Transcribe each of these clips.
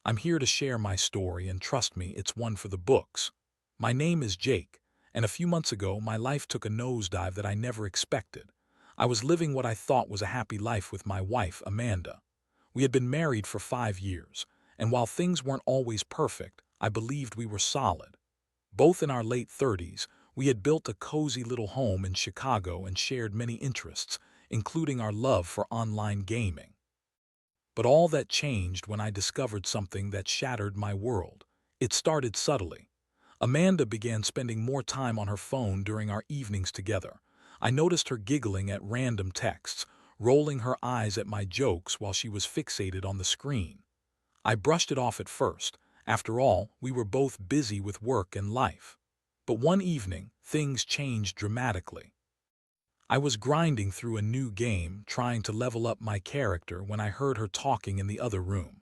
I'm here to share my story, and trust me, it's one for the books. My name is Jake, and a few months ago, my life took a nosedive that I never expected. I was living what I thought was a happy life with my wife, Amanda. We had been married for 5 years, and while things weren't always perfect, I believed we were solid. Both in our late 30s, we had built a cozy little home in Chicago and shared many interests, including our love for online gaming. But all that changed when I discovered something that shattered my world. It started subtly. Amanda began spending more time on her phone during our evenings together. I noticed her giggling at random texts, rolling her eyes at my jokes while she was fixated on the screen. I brushed it off at first. After all, we were both busy with work and life. But one evening, things changed dramatically. I was grinding through a new game, trying to level up my character when I heard her talking in the other room.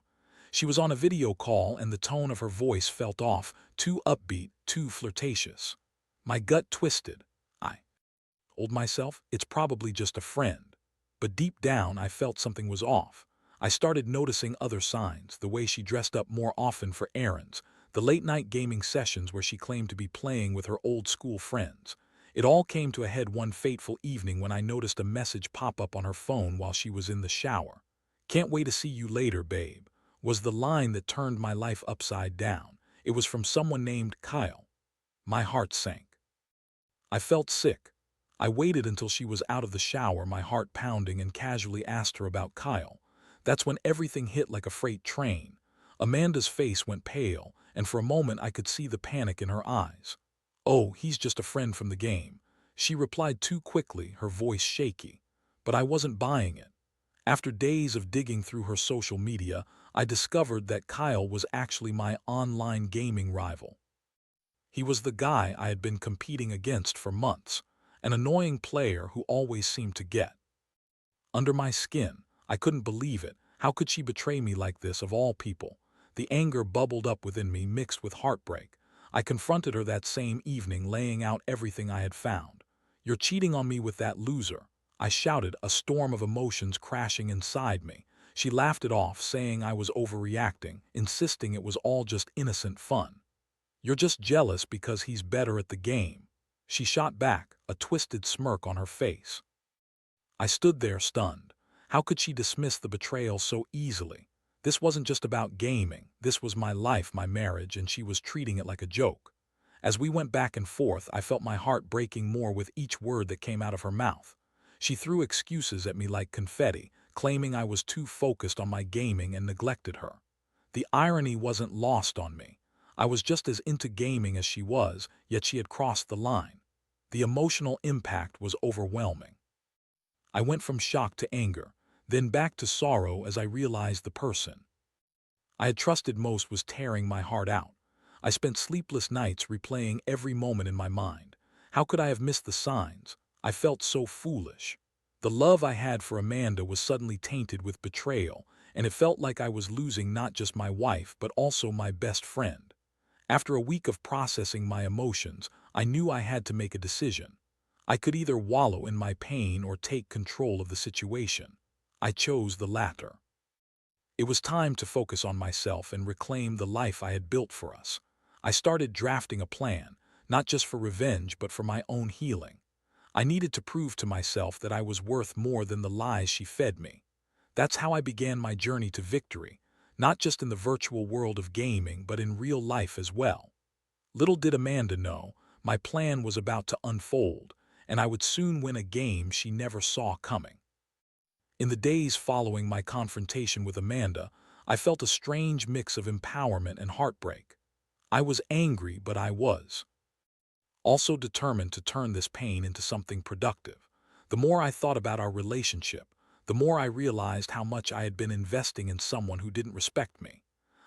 She was on a video call and the tone of her voice felt off, too upbeat, too flirtatious. My gut twisted. I told myself, it's probably just a friend. But deep down, I felt something was off. I started noticing other signs, the way she dressed up more often for errands, the late-night gaming sessions where she claimed to be playing with her old-school friends. It all came to a head one fateful evening when I noticed a message pop up on her phone while she was in the shower. "Can't wait to see you later, babe," was the line that turned my life upside down. It was from someone named Kyle. My heart sank. I felt sick. I waited until she was out of the shower, my heart pounding, and casually asked her about Kyle. That's when everything hit like a freight train. Amanda's face went pale, and for a moment I could see the panic in her eyes. "Oh, he's just a friend from the game," she replied too quickly, her voice shaky. But I wasn't buying it. After days of digging through her social media, I discovered that Kyle was actually my online gaming rival. He was the guy I had been competing against for months, an annoying player who always seemed to get under my skin. I couldn't believe it. How could she betray me like this, of all people? The anger bubbled up within me, mixed with heartbreak. I confronted her that same evening, laying out everything I had found. "You're cheating on me with that loser," I shouted, a storm of emotions crashing inside me. She laughed it off, saying I was overreacting, insisting it was all just innocent fun. "You're just jealous because he's better at the game," she shot back, a twisted smirk on her face. I stood there stunned. How could she dismiss the betrayal so easily? This wasn't just about gaming. This was my life, my marriage, and she was treating it like a joke. As we went back and forth, I felt my heart breaking more with each word that came out of her mouth. She threw excuses at me like confetti, claiming I was too focused on my gaming and neglected her. The irony wasn't lost on me. I was just as into gaming as she was, yet she had crossed the line. The emotional impact was overwhelming. I went from shock to anger, then back to sorrow as I realized the person I had trusted most was tearing my heart out. I spent sleepless nights replaying every moment in my mind. How could I have missed the signs? I felt so foolish. The love I had for Amanda was suddenly tainted with betrayal, and it felt like I was losing not just my wife but also my best friend. After a week of processing my emotions, I knew I had to make a decision. I could either wallow in my pain or take control of the situation. I chose the latter. It was time to focus on myself and reclaim the life I had built for us. I started drafting a plan, not just for revenge but for my own healing. I needed to prove to myself that I was worth more than the lies she fed me. That's how I began my journey to victory, not just in the virtual world of gaming but in real life as well. Little did Amanda know, my plan was about to unfold, and I would soon win a game she never saw coming. In the days following my confrontation with Amanda, I felt a strange mix of empowerment and heartbreak. I was angry, but I was also determined to turn this pain into something productive. The more I thought about our relationship, the more I realized how much I had been investing in someone who didn't respect me.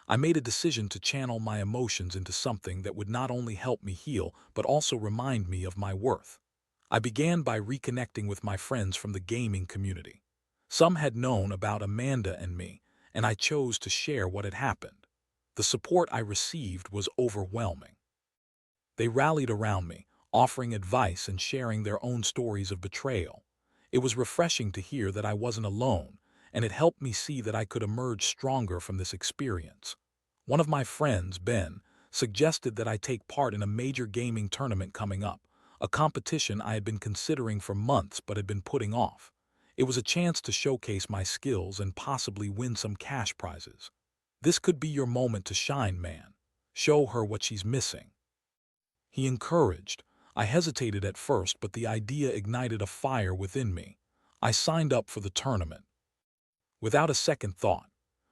I made a decision to channel my emotions into something that would not only help me heal, but also remind me of my worth. I began by reconnecting with my friends from the gaming community. Some had known about Amanda and me, and I chose to share what had happened. The support I received was overwhelming. They rallied around me, offering advice and sharing their own stories of betrayal. It was refreshing to hear that I wasn't alone, and it helped me see that I could emerge stronger from this experience. One of my friends, Ben, suggested that I take part in a major gaming tournament coming up, a competition I had been considering for months but had been putting off. It was a chance to showcase my skills and possibly win some cash prizes. This could be your moment to shine, man. Show her what she's missing. He encouraged. I hesitated at first, but the idea ignited a fire within me. I signed up for the tournament without a second thought.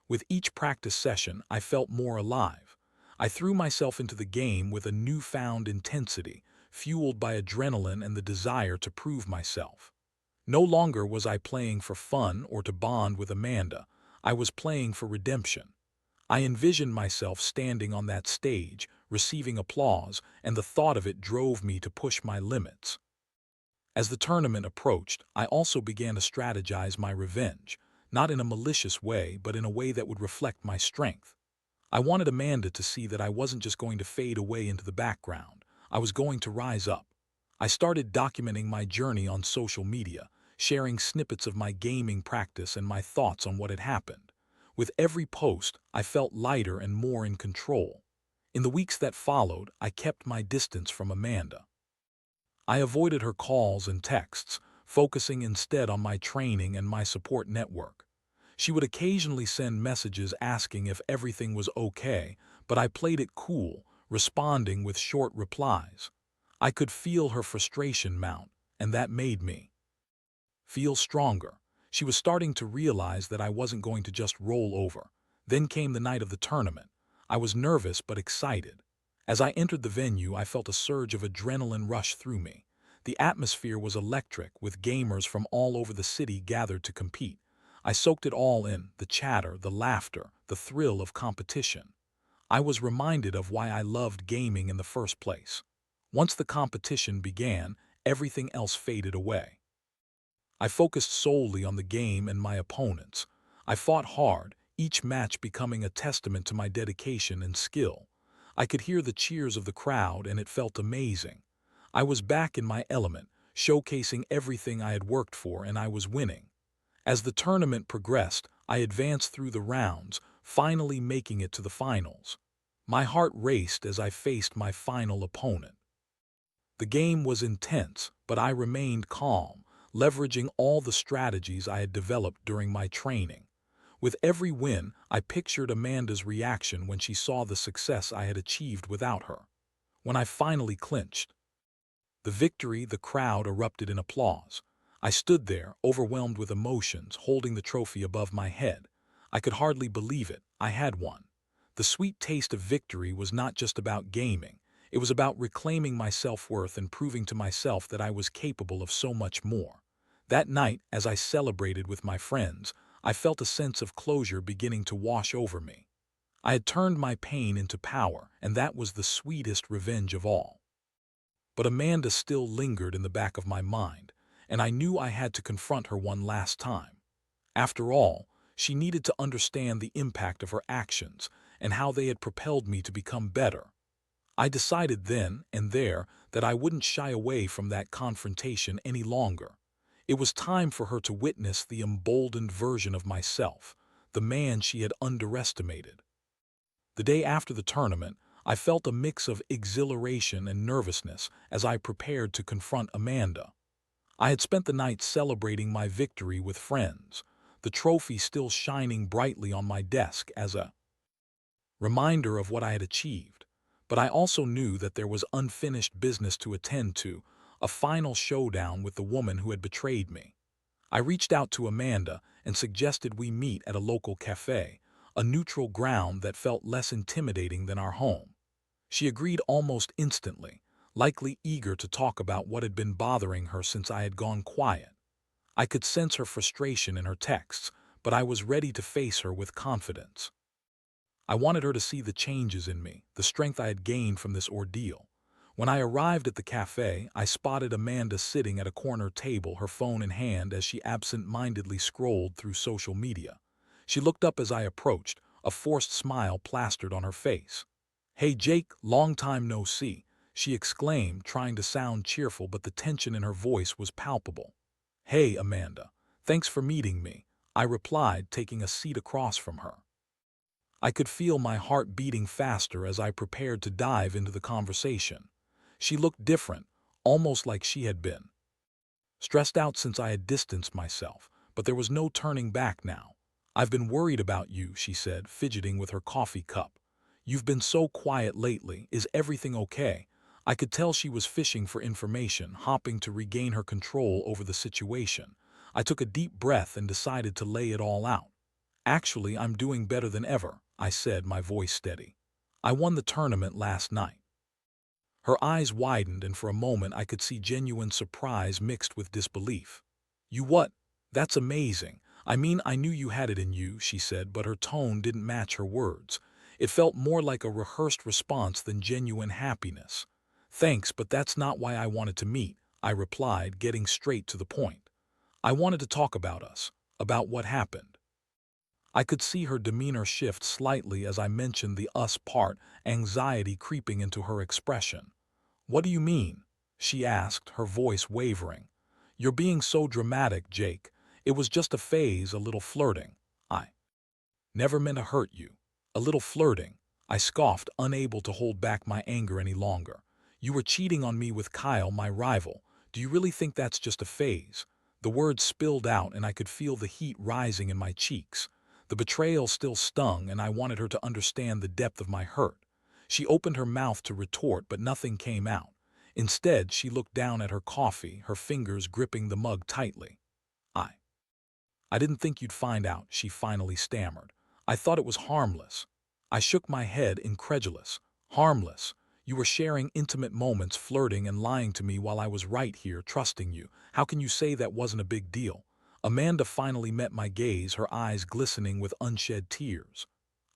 With each practice session, I felt more alive. I threw myself into the game with a newfound intensity, fueled by adrenaline and the desire to prove myself. No longer was I playing for fun or to bond with Amanda. I was playing for redemption. I envisioned myself standing on that stage, receiving applause, and the thought of it drove me to push my limits. As the tournament approached, I also began to strategize my revenge, not in a malicious way, but in a way that would reflect my strength. I wanted Amanda to see that I wasn't just going to fade away into the background. I was going to rise up. I started documenting my journey on social media, sharing snippets of my gaming practice and my thoughts on what had happened. With every post, I felt lighter and more in control. In the weeks that followed, I kept my distance from Amanda. I avoided her calls and texts, focusing instead on my training and my support network. She would occasionally send messages asking if everything was okay, but I played it cool, responding with short replies. I could feel her frustration mount, and that made me feel stronger. She was starting to realize that I wasn't going to just roll over. Then came the night of the tournament. I was nervous but excited. As I entered the venue, I felt a surge of adrenaline rush through me. The atmosphere was electric, with gamers from all over the city gathered to compete. I soaked it all in, the chatter, the laughter, the thrill of competition. I was reminded of why I loved gaming in the first place. Once the competition began, everything else faded away. I focused solely on the game and my opponents. I fought hard, each match becoming a testament to my dedication and skill. I could hear the cheers of the crowd, and it felt amazing. I was back in my element, showcasing everything I had worked for, and I was winning. As the tournament progressed, I advanced through the rounds, finally making it to the finals. My heart raced as I faced my final opponent. The game was intense, but I remained calm, leveraging all the strategies I had developed during my training. With every win, I pictured Amanda's reaction when she saw the success I had achieved without her. When I finally clinched the victory, the crowd erupted in applause. I stood there, overwhelmed with emotions, holding the trophy above my head. I could hardly believe it. I had won. The sweet taste of victory was not just about gaming. It was about reclaiming my self-worth and proving to myself that I was capable of so much more. That night, as I celebrated with my friends, I felt a sense of closure beginning to wash over me. I had turned my pain into power, and that was the sweetest revenge of all. But Amanda still lingered in the back of my mind, and I knew I had to confront her one last time. After all, she needed to understand the impact of her actions and how they had propelled me to become better. I decided then and there that I wouldn't shy away from that confrontation any longer. It was time for her to witness the emboldened version of myself, the man she had underestimated. The day after the tournament, I felt a mix of exhilaration and nervousness as I prepared to confront Amanda. I had spent the night celebrating my victory with friends, the trophy still shining brightly on my desk as a reminder of what I had achieved. But I also knew that there was unfinished business to attend to, a final showdown with the woman who had betrayed me. I reached out to Amanda and suggested we meet at a local cafe, a neutral ground that felt less intimidating than our home. She agreed almost instantly, likely eager to talk about what had been bothering her since I had gone quiet. I could sense her frustration in her texts, but I was ready to face her with confidence. I wanted her to see the changes in me, the strength I had gained from this ordeal. When I arrived at the cafe, I spotted Amanda sitting at a corner table, her phone in hand as she absent-mindedly scrolled through social media. She looked up as I approached, a forced smile plastered on her face. "Hey Jake, long time no see," she exclaimed, trying to sound cheerful, but the tension in her voice was palpable. "Hey Amanda, thanks for meeting me," I replied, taking a seat across from her. I could feel my heart beating faster as I prepared to dive into the conversation. She looked different, almost like she had been stressed out since I had distanced myself, but there was no turning back now. "I've been worried about you," she said, fidgeting with her coffee cup. "You've been so quiet lately. Is everything okay?" I could tell she was fishing for information, hopping to regain her control over the situation. I took a deep breath and decided to lay it all out. "Actually, I'm doing better than ever," I said, my voice steady. "I won the tournament last night." Her eyes widened, and for a moment I could see genuine surprise mixed with disbelief. "You what? That's amazing. I mean, I knew you had it in you," she said, but her tone didn't match her words. It felt more like a rehearsed response than genuine happiness. "Thanks, but that's not why I wanted to meet," I replied, getting straight to the point. "I wanted to talk about us, about what happened." I could see her demeanor shift slightly as I mentioned the us part, anxiety creeping into her expression. "What do you mean?" she asked, her voice wavering. "You're being so dramatic, Jake. It was just a phase, a little flirting. I never meant to hurt you." "A little flirting," I scoffed, unable to hold back my anger any longer. "You were cheating on me with Kyle, my rival. Do you really think that's just a phase?" The words spilled out, and I could feel the heat rising in my cheeks. The betrayal still stung, and I wanted her to understand the depth of my hurt. She opened her mouth to retort, but nothing came out. Instead, she looked down at her coffee, her fingers gripping the mug tightly. I I didn't think you'd find out," she finally stammered. "I thought it was harmless." I shook my head, incredulous. "Harmless? You were sharing intimate moments, flirting and lying to me while I was right here, trusting you. How can you say that wasn't a big deal?" Amanda finally met my gaze, her eyes glistening with unshed tears.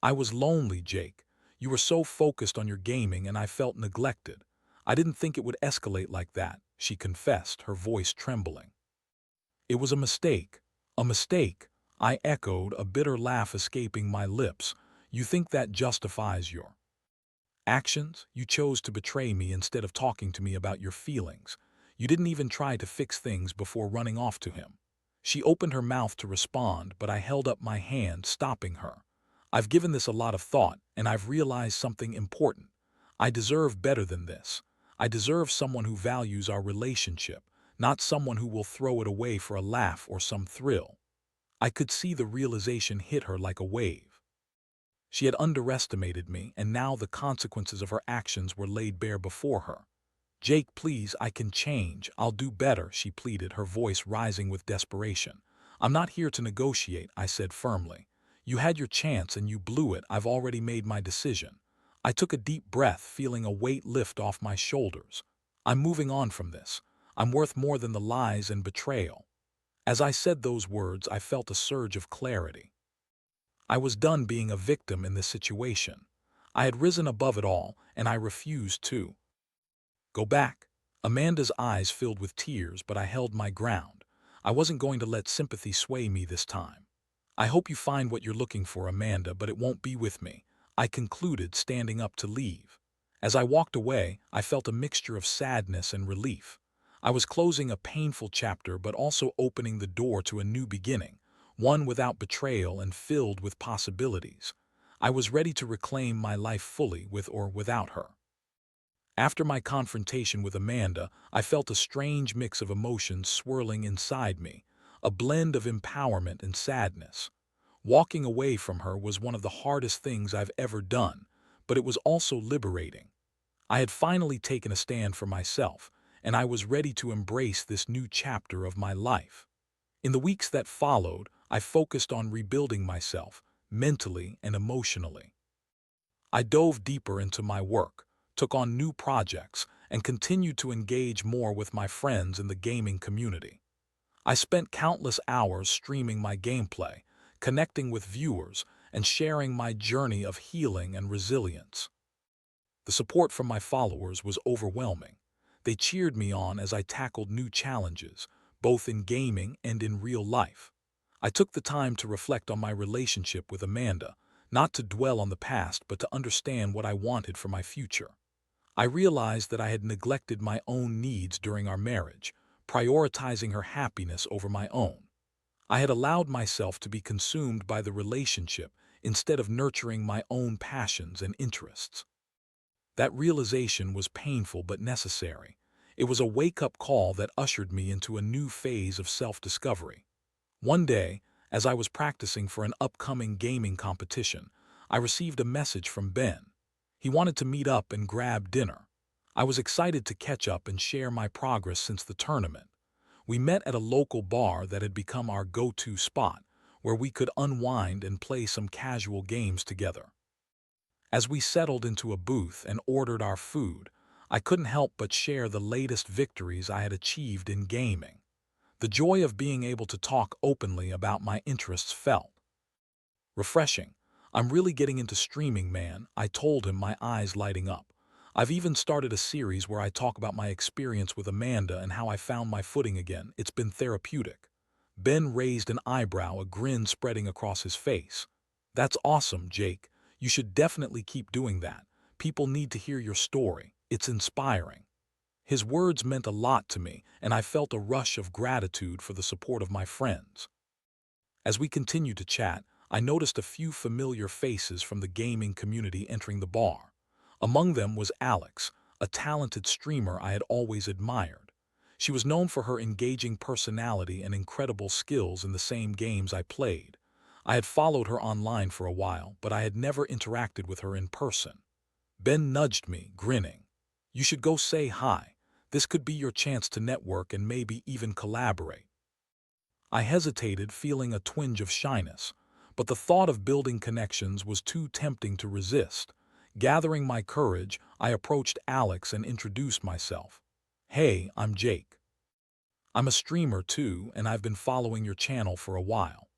"I was lonely, Jake. You were so focused on your gaming, and I felt neglected. I didn't think it would escalate like that," she confessed, her voice trembling. "It was a mistake." "A mistake?" I echoed, a bitter laugh escaping my lips. "You think that justifies your actions? You chose to betray me instead of talking to me about your feelings. You didn't even try to fix things before running off to him." She opened her mouth to respond, but I held up my hand, stopping her. "I've given this a lot of thought, and I've realized something important. I deserve better than this. I deserve someone who values our relationship, not someone who will throw it away for a laugh or some thrill." I could see the realization hit her like a wave. She had underestimated me, and now the consequences of her actions were laid bare before her. "Jake, please, I can change. I'll do better," she pleaded, her voice rising with desperation. "I'm not here to negotiate," I said firmly. "You had your chance and you blew it. I've already made my decision." I took a deep breath, feeling a weight lift off my shoulders. "I'm moving on from this. I'm worth more than the lies and betrayal." As I said those words, I felt a surge of clarity. I was done being a victim in this situation. I had risen above it all, and I refused to go back. Amanda's eyes filled with tears, but I held my ground. I wasn't going to let sympathy sway me this time. "I hope you find what you're looking for, Amanda, but it won't be with me," I concluded, standing up to leave. As I walked away, I felt a mixture of sadness and relief. I was closing a painful chapter, but also opening the door to a new beginning, one without betrayal and filled with possibilities. I was ready to reclaim my life fully, with or without her. After my confrontation with Amanda, I felt a strange mix of emotions swirling inside me, a blend of empowerment and sadness. Walking away from her was one of the hardest things I've ever done, but it was also liberating. I had finally taken a stand for myself, and I was ready to embrace this new chapter of my life. In the weeks that followed, I focused on rebuilding myself, mentally and emotionally. I dove deeper into my work, took on new projects, and continued to engage more with my friends in the gaming community. I spent countless hours streaming my gameplay, connecting with viewers, and sharing my journey of healing and resilience. The support from my followers was overwhelming. They cheered me on as I tackled new challenges, both in gaming and in real life. I took the time to reflect on my relationship with Amanda, not to dwell on the past, but to understand what I wanted for my future. I realized that I had neglected my own needs during our marriage, prioritizing her happiness over my own. I had allowed myself to be consumed by the relationship instead of nurturing my own passions and interests. That realization was painful but necessary. It was a wake-up call that ushered me into a new phase of self-discovery. One day, as I was practicing for an upcoming gaming competition, I received a message from Ben. He wanted to meet up and grab dinner. I was excited to catch up and share my progress since the tournament. We met at a local bar that had become our go-to spot, where we could unwind and play some casual games together. As we settled into a booth and ordered our food, I couldn't help but share the latest victories I had achieved in gaming. The joy of being able to talk openly about my interests felt refreshing. "I'm really getting into streaming, man," I told him, my eyes lighting up. "I've even started a series where I talk about my experience with Amanda and how I found my footing again. It's been therapeutic." Ben raised an eyebrow, a grin spreading across his face. "That's awesome, Jake. You should definitely keep doing that. People need to hear your story. It's inspiring." His words meant a lot to me, and I felt a rush of gratitude for the support of my friends. As we continued to chat, I noticed a few familiar faces from the gaming community entering the bar. Among them was Alex, a talented streamer I had always admired. She was known for her engaging personality and incredible skills in the same games I played. I had followed her online for a while, but I had never interacted with her in person. Ben nudged me, grinning. "You should go say hi. This could be your chance to network and maybe even collaborate." I hesitated, feeling a twinge of shyness, but the thought of building connections was too tempting to resist. Gathering my courage, I approached Alex and introduced myself. "Hey, I'm Jake. I'm a streamer too, and I've been following your channel for a while."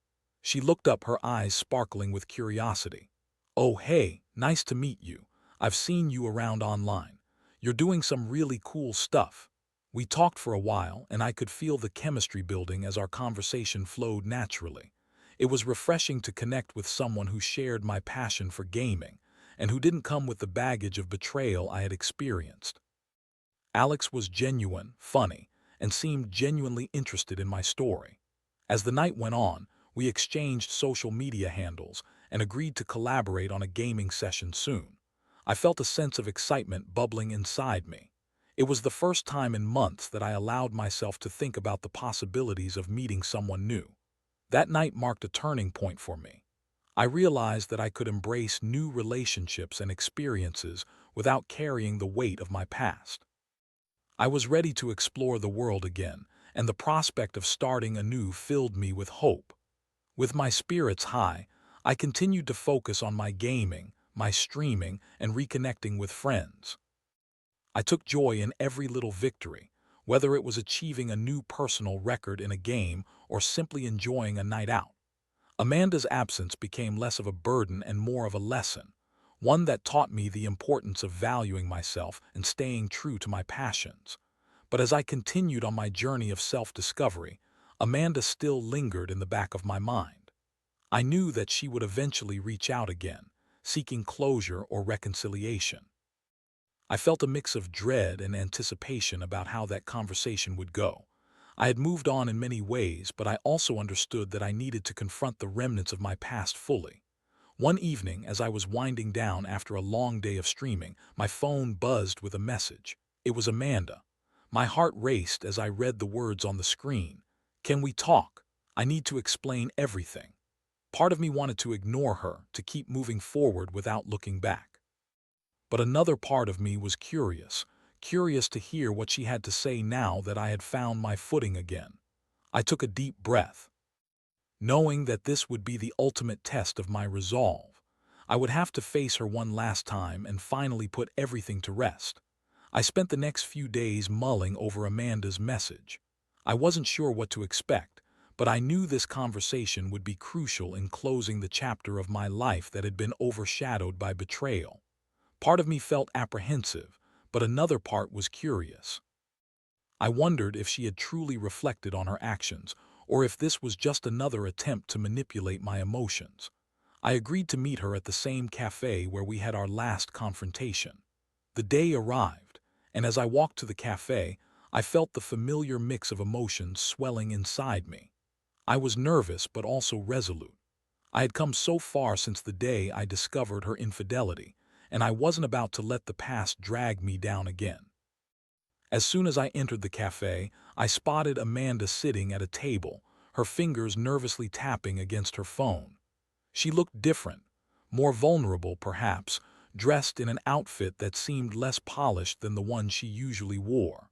She looked up, her eyes sparkling with curiosity. "Oh, hey, nice to meet you. I've seen you around online. You're doing some really cool stuff." We talked for a while, and I could feel the chemistry building as our conversation flowed naturally. It was refreshing to connect with someone who shared my passion for gaming, and who didn't come with the baggage of betrayal I had experienced. Alex was genuine, funny, and seemed genuinely interested in my story. As the night went on, we exchanged social media handles and agreed to collaborate on a gaming session soon. I felt a sense of excitement bubbling inside me. It was the first time in months that I allowed myself to think about the possibilities of meeting someone new. That night marked a turning point for me. I realized that I could embrace new relationships and experiences without carrying the weight of my past. I was ready to explore the world again, and the prospect of starting anew filled me with hope. With my spirits high, I continued to focus on my gaming, my streaming, and reconnecting with friends. I took joy in every little victory, whether it was achieving a new personal record in a game or simply enjoying a night out. Amanda's absence became less of a burden and more of a lesson, one that taught me the importance of valuing myself and staying true to my passions. But as I continued on my journey of self-discovery, Amanda still lingered in the back of my mind. I knew that she would eventually reach out again, seeking closure or reconciliation. I felt a mix of dread and anticipation about how that conversation would go. I had moved on in many ways, but I also understood that I needed to confront the remnants of my past fully. One evening, as I was winding down after a long day of streaming, my phone buzzed with a message. It was Amanda. My heart raced as I read the words on the screen. "Can we talk? I need to explain everything." Part of me wanted to ignore her, to keep moving forward without looking back. But another part of me was curious to hear what she had to say now that I had found my footing again. I took a deep breath, knowing that this would be the ultimate test of my resolve. I would have to face her one last time and finally put everything to rest. I spent the next few days mulling over Amanda's message. I wasn't sure what to expect, but I knew this conversation would be crucial in closing the chapter of my life that had been overshadowed by betrayal. Part of me felt apprehensive, but another part was curious. I wondered if she had truly reflected on her actions, or if this was just another attempt to manipulate my emotions. I agreed to meet her at the same cafe where we had our last confrontation. The day arrived, and as I walked to the cafe, I felt the familiar mix of emotions swelling inside me. I was nervous but also resolute. I had come so far since the day I discovered her infidelity, and I wasn't about to let the past drag me down again. As soon as I entered the cafe, I spotted Amanda sitting at a table, her fingers nervously tapping against her phone. She looked different, more vulnerable perhaps, dressed in an outfit that seemed less polished than the one she usually wore.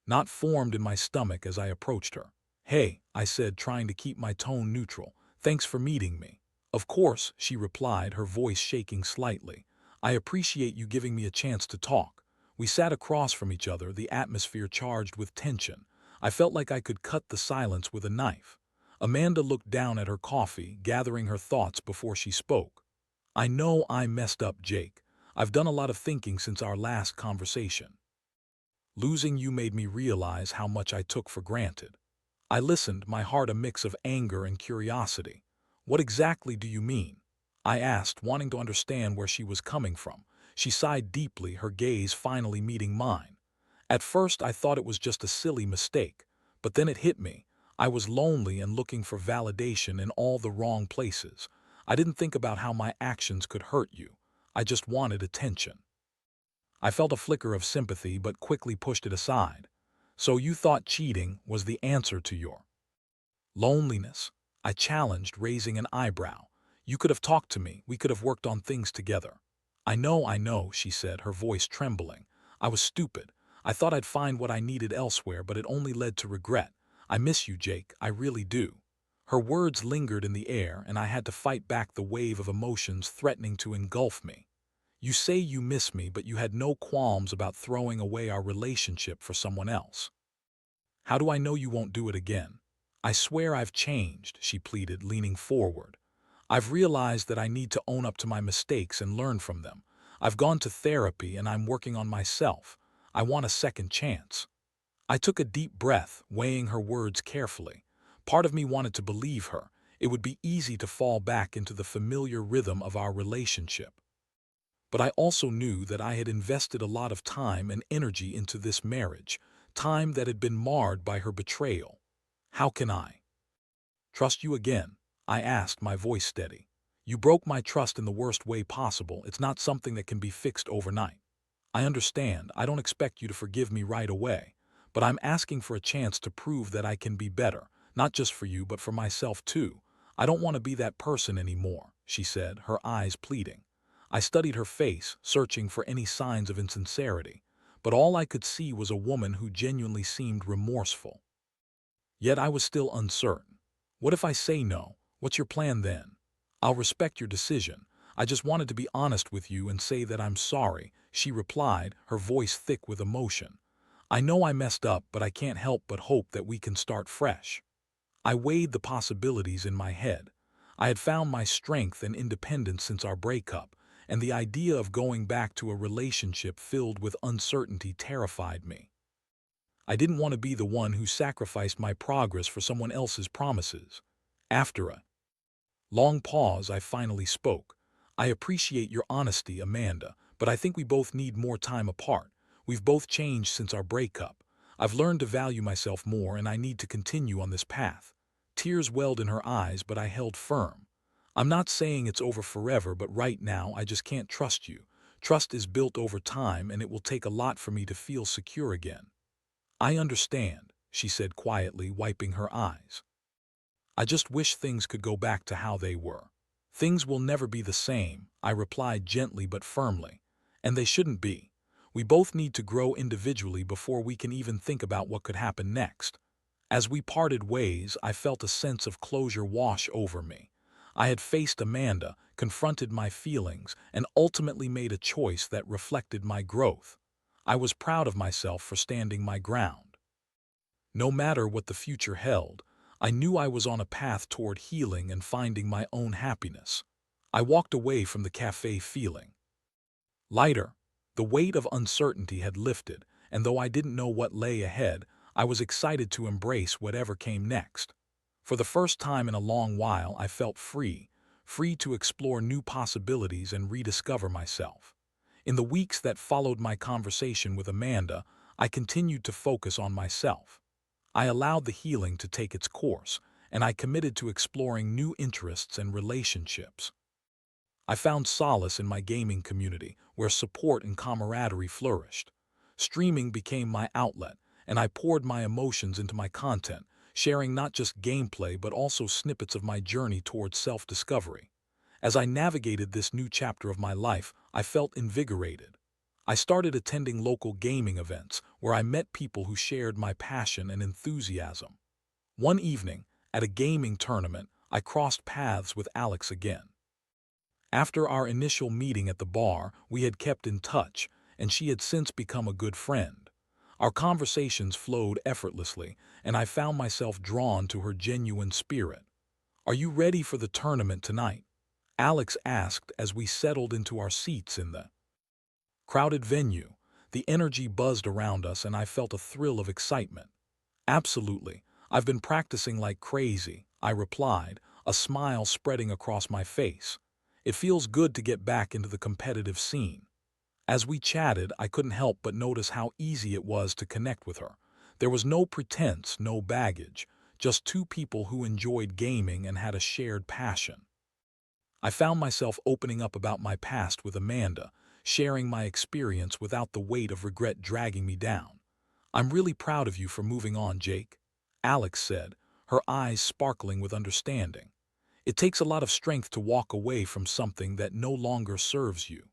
Not formed in my stomach as I approached her. "Hey," I said, trying to keep my tone neutral. "Thanks for meeting me." "Of course," she replied, her voice shaking slightly. "I appreciate you giving me a chance to talk." We sat across from each other, the atmosphere charged with tension. I felt like I could cut the silence with a knife. Amanda looked down at her coffee, gathering her thoughts before she spoke. "I know I messed up, Jake. I've done a lot of thinking since our last conversation. Losing you made me realize how much I took for granted." I listened, my heart a mix of anger and curiosity. "What exactly do you mean?" I asked, wanting to understand where she was coming from. She sighed deeply, her gaze finally meeting mine. "At first I thought it was just a silly mistake, but then it hit me. I was lonely and looking for validation in all the wrong places. I didn't think about how my actions could hurt you. I just wanted attention." I felt a flicker of sympathy but quickly pushed it aside. "So you thought cheating was the answer to your loneliness?" I challenged, raising an eyebrow. "You could have talked to me. We could have worked on things together." I know," she said, her voice trembling. "I was stupid. I thought I'd find what I needed elsewhere, but it only led to regret. I miss you, Jake. I really do." Her words lingered in the air, and I had to fight back the wave of emotions threatening to engulf me. "You say you miss me, but you had no qualms about throwing away our relationship for someone else. How do I know you won't do it again?" "I swear I've changed," she pleaded, leaning forward. "I've realized that I need to own up to my mistakes and learn from them. I've gone to therapy and I'm working on myself. I want a second chance." I took a deep breath, weighing her words carefully. Part of me wanted to believe her. It would be easy to fall back into the familiar rhythm of our relationship. But I also knew that I had invested a lot of time and energy into this marriage, time that had been marred by her betrayal. "How can I trust you again?" I asked, my voice steady. "You broke my trust in the worst way possible. It's not something that can be fixed overnight. I understand. I don't expect you to forgive me right away. But I'm asking for a chance to prove that I can be better, not just for you, but for myself too. I don't want to be that person anymore," she said, her eyes pleading. I studied her face, searching for any signs of insincerity, but all I could see was a woman who genuinely seemed remorseful. Yet I was still uncertain. "What if I say no? What's your plan then?" "I'll respect your decision. I just wanted to be honest with you and say that I'm sorry," she replied, her voice thick with emotion. "I know I messed up, but I can't help but hope that we can start fresh." I weighed the possibilities in my head. I had found my strength and independence since our breakup, and the idea of going back to a relationship filled with uncertainty terrified me. I didn't want to be the one who sacrificed my progress for someone else's promises. After a long pause, I finally spoke. "I appreciate your honesty, Amanda, but I think we both need more time apart. We've both changed since our breakup. I've learned to value myself more, and I need to continue on this path." Tears welled in her eyes, but I held firm. "I'm not saying it's over forever, but right now I just can't trust you. Trust is built over time, and it will take a lot for me to feel secure again." "I understand," she said quietly, wiping her eyes. "I just wish things could go back to how they were." "Things will never be the same," I replied gently but firmly. "And they shouldn't be. We both need to grow individually before we can even think about what could happen next." As we parted ways, I felt a sense of closure wash over me. I had faced Amanda, confronted my feelings, and ultimately made a choice that reflected my growth. I was proud of myself for standing my ground. No matter what the future held, I knew I was on a path toward healing and finding my own happiness. I walked away from the cafe feeling lighter. The weight of uncertainty had lifted, and though I didn't know what lay ahead, I was excited to embrace whatever came next. For the first time in a long while, I felt free, free to explore new possibilities and rediscover myself. In the weeks that followed my conversation with Amanda, I continued to focus on myself. I allowed the healing to take its course, and I committed to exploring new interests and relationships. I found solace in my gaming community, where support and camaraderie flourished. Streaming became my outlet, and I poured my emotions into my content, sharing not just gameplay but also snippets of my journey towards self-discovery. As I navigated this new chapter of my life, I felt invigorated. I started attending local gaming events, where I met people who shared my passion and enthusiasm. One evening, at a gaming tournament, I crossed paths with Alex again. After our initial meeting at the bar, we had kept in touch, and she had since become a good friend. Our conversations flowed effortlessly, and I found myself drawn to her genuine spirit. "Are you ready for the tournament tonight?" Alex asked as we settled into our seats in the crowded venue. The energy buzzed around us, and I felt a thrill of excitement. "Absolutely. I've been practicing like crazy," I replied, a smile spreading across my face. "It feels good to get back into the competitive scene." As we chatted, I couldn't help but notice how easy it was to connect with her. There was no pretense, no baggage, just two people who enjoyed gaming and had a shared passion. I found myself opening up about my past with Amanda, sharing my experience without the weight of regret dragging me down. "I'm really proud of you for moving on, Jake," Alex said, her eyes sparkling with understanding. "It takes a lot of strength to walk away from something that no longer serves you."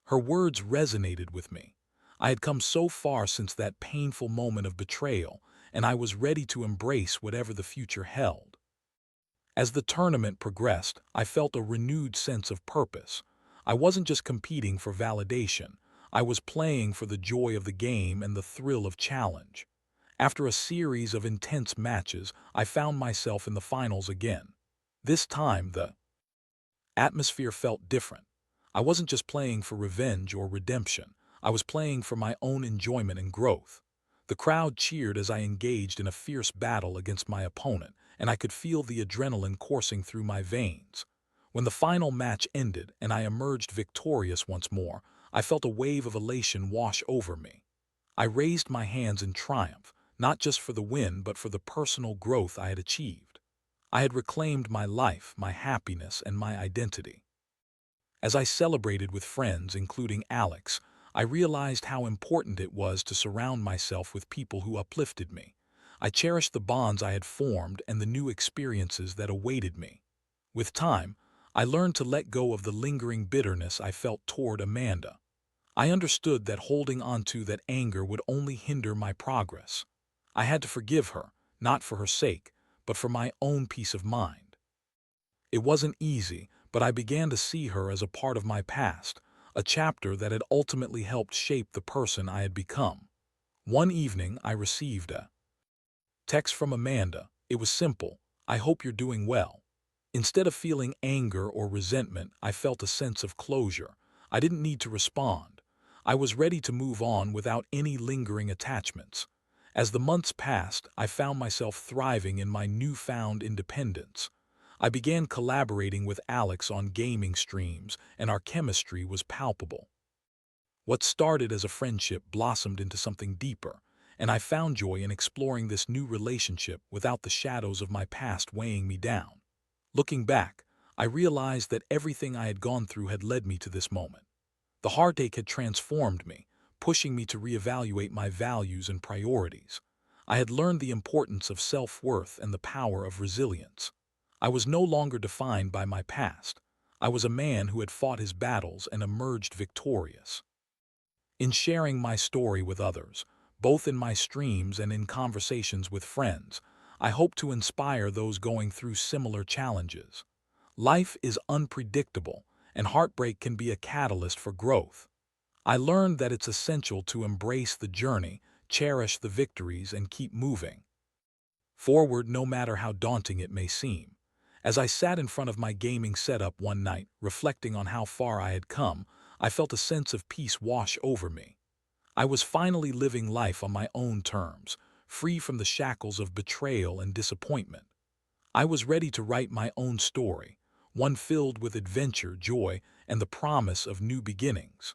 Her words resonated with me. I had come so far since that painful moment of betrayal, and I was ready to embrace whatever the future held. As the tournament progressed, I felt a renewed sense of purpose. I wasn't just competing for validation. I was playing for the joy of the game and the thrill of challenge. After a series of intense matches, I found myself in the finals again. This time, the atmosphere felt different. I wasn't just playing for revenge or redemption. I was playing for my own enjoyment and growth. The crowd cheered as I engaged in a fierce battle against my opponent, and I could feel the adrenaline coursing through my veins. When the final match ended and I emerged victorious once more, I felt a wave of elation wash over me. I raised my hands in triumph, not just for the win but for the personal growth I had achieved. I had reclaimed my life, my happiness, and my identity. As I celebrated with friends, including Alex, I realized how important it was to surround myself with people who uplifted me. I cherished the bonds I had formed and the new experiences that awaited me. With time, I learned to let go of the lingering bitterness I felt toward Amanda. I understood that holding on to that anger would only hinder my progress. I had to forgive her, not for her sake, but for my own peace of mind. It wasn't easy, but I began to see her as a part of my past, a chapter that had ultimately helped shape the person I had become. One evening, I received a text from Amanda. It was simple: "I hope you're doing well." Instead of feeling anger or resentment, I felt a sense of closure. I didn't need to respond. I was ready to move on without any lingering attachments. As the months passed, I found myself thriving in my newfound independence. I began collaborating with Alex on gaming streams, and our chemistry was palpable. What started as a friendship blossomed into something deeper, and I found joy in exploring this new relationship without the shadows of my past weighing me down. Looking back, I realized that everything I had gone through had led me to this moment. The heartache had transformed me, pushing me to reevaluate my values and priorities. I had learned the importance of self-worth and the power of resilience. I was no longer defined by my past. I was a man who had fought his battles and emerged victorious. In sharing my story with others, both in my streams and in conversations with friends, I hope to inspire those going through similar challenges. Life is unpredictable, and heartbreak can be a catalyst for growth. I learned that it's essential to embrace the journey, cherish the victories, and keep moving forward no matter how daunting it may seem. As I sat in front of my gaming setup one night, reflecting on how far I had come, I felt a sense of peace wash over me. I was finally living life on my own terms, free from the shackles of betrayal and disappointment. I was ready to write my own story, one filled with adventure, joy, and the promise of new beginnings.